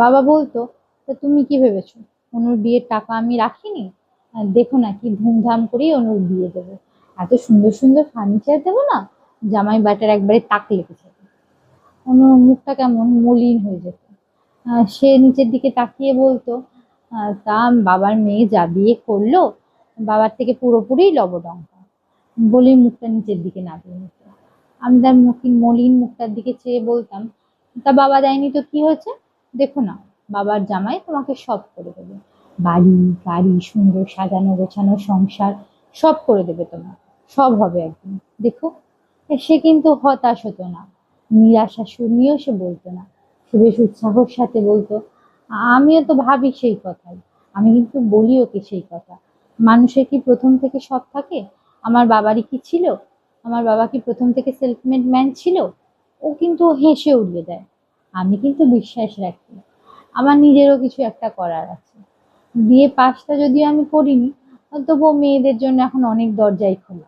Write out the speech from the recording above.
বাবা বলতো, তা তুমি কি ভেবেছো অনুর বিয়ের টাকা আমি রাখিনি? দেখো না কি ধুমধাম করেই অনুর বিয়ে দেবো, এত সুন্দর সুন্দর ফার্নিচার দেবো না, জামাই বাটার একবারে তাক লেগেছে। অনুর মুখটা কেমন মলিন হয়ে যেত। সে নিচের দিকে তাকিয়ে বলতো, তা বাবার মেয়ে যা বিয়ে করলো, বাবার থেকে পুরোপুরি লবডঙ্কা, বলে মুখটা নিচের দিকে নামিয়ে নিত। আমি তার মলিন মুখটার দিকে চেয়ে বলতাম, তা বাবা দেয়নি তো কি হয়েছে? দেখো না, বাবার জামাই তোমাকে সব করে দেবে, বাড়ি গাড়ি সুন্দর সাজানো গোছানো সংসার সব করে দেবে তোমার, সব হবে একদিন, দেখো। সে কিন্তু হতাশ হতো না, নিরাশা শুনিয়েও সে বলতো না, সে বেশ উৎসাহর সাথে বলতো, আমিও তো ভাবি সেই কথাই, আমি কিন্তু বলি ওকে সেই কথা, মানুষের কি প্রথম থেকে সব থাকে? আমার বাবারই কি ছিল? আমার বাবা কি প্রথম থেকে সেলফ মেড ম্যান ছিল? ও কিন্তু হেসে উড়িয়ে দেয়। আমি কিন্তু বিশ্বাস রাখি, আমার নিজেরও কিছু একটা করার আছে। বিয়ে পাশটা যদিও আমি করিনি, তবুও মেয়েদের জন্য এখন অনেক দরজাই খোলা।